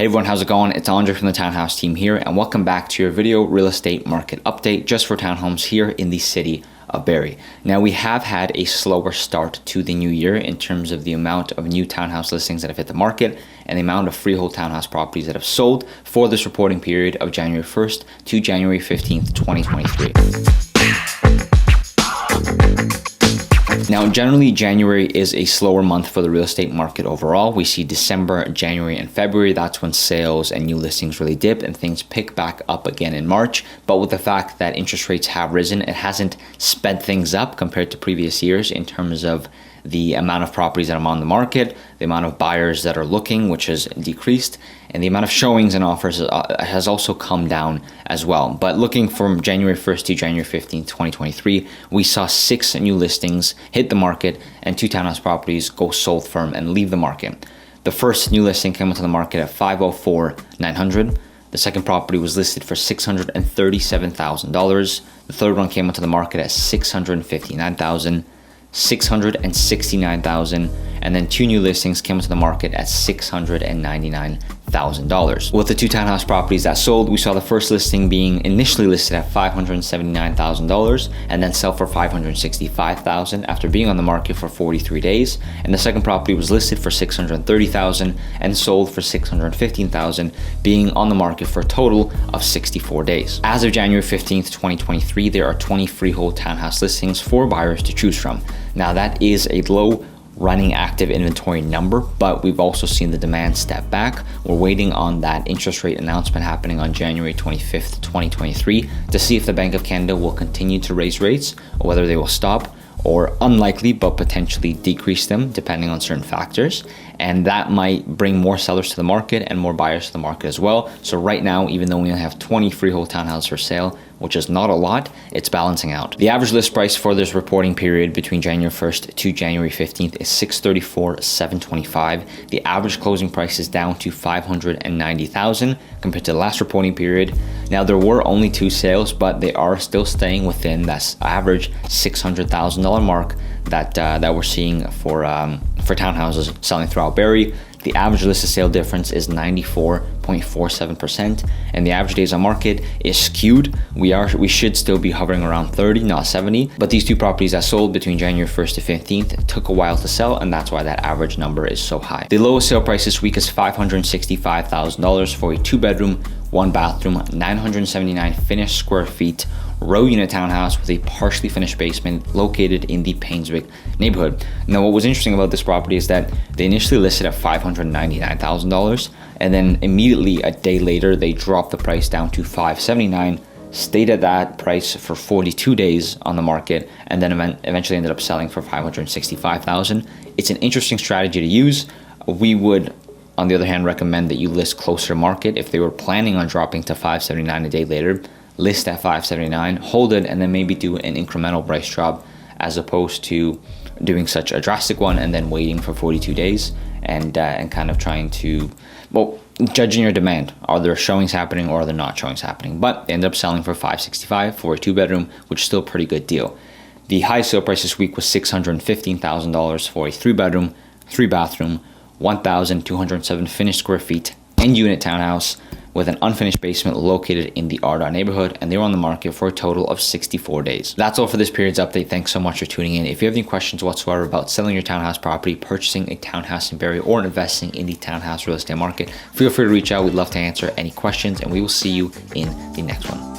Hey everyone, how's it going? It's Andre from the Townhouse team here, and welcome back to your video real estate market update just for townhomes here in the city of Barrie. Now, we have had a slower start to the new year in terms of the amount of new townhouse listings that have hit the market and the amount of freehold townhouse properties that have sold for this reporting period of January 1st to January 15th, 2023. Now, generally, January is a slower month for the real estate market overall. We see December, January, and February. That's when sales and new listings really dip and things pick back up again in March. But with the fact that interest rates have risen, it hasn't sped things up compared to previous years in terms of the amount of properties that are on the market, the amount of buyers that are looking, which has decreased, and the amount of showings and offers has also come down as well. But looking from January 1st to January 15th, 2023, we saw 6 new listings hit the market and 2 townhouse properties go sold firm and leave the market. The first new listing came onto the market at $504,900. The second property was listed for $637,000. The third one came onto the market at $659,000. $669,000, and then 2 new listings came into the market at $699,000. With the 2 townhouse properties that sold, we saw the first listing being initially listed at $579,000 and then sell for $565,000 after being on the market for 43 days. And the second property was listed for $630,000 and sold for $615,000, being on the market for a total of 64 days. As of January 15th, 2023, there are 20 freehold townhouse listings for buyers to choose from. Now, that is a low running active inventory number, but we've also seen the demand step back. We're waiting on that interest rate announcement happening on January 25th, 2023 to see if the Bank of Canada will continue to raise rates or whether they will stop, or unlikely, but potentially decrease them depending on certain factors. And that might bring more sellers to the market and more buyers to the market as well. So right now, even though we only have 20 freehold townhouses for sale, which is not a lot, it's balancing out. The average list price for this reporting period between January 1st to January 15th is $634,725. The average closing price is down to $590,000 compared to the last reporting period. Now, there were only 2 sales, but they are still staying within that average $600,000 mark that we're seeing for townhouses selling throughout Barrie. The average listed sale difference is 94.47%, and the average days on market is skewed. We should still be hovering around 30, not 70. But these 2 properties that sold between January 1st to 15th took a while to sell, and that's why that average number is so high. The lowest sale price this week is $565,000 for a 2-bedroom, 1-bathroom, 979 finished square feet row unit townhouse with a partially finished basement located in the Painswick neighborhood. Now, what was interesting about this property is that they initially listed at $599,000, and then immediately a day later they dropped the price down to $579,000, stayed at that price for 42 days on the market, and then eventually ended up selling for $565,000. It's an interesting strategy to use. We would, on the other hand, recommend that you list closer to market. If they were planning on dropping to $579 a day later, list at $579, hold it, and then maybe do an incremental price drop as opposed to doing such a drastic one and then waiting for 42 days and kind of trying to, well, judging your demand. Are there showings happening or are there not showings happening? But they ended up selling for $565 for a 2-bedroom, which is still a pretty good deal. The highest sale price this week was $615,000 for a 3-bedroom, 3-bathroom, 1,207 finished square feet and unit townhouse with an unfinished basement located in the Ardagh neighborhood, and they were on the market for a total of 64 days. That's all for this period's update. Thanks so much for tuning in. If you have any questions whatsoever about selling your townhouse property, purchasing a townhouse in Barrie, or investing in the townhouse real estate market, feel free to reach out. We'd love to answer any questions, and we will see you in the next one.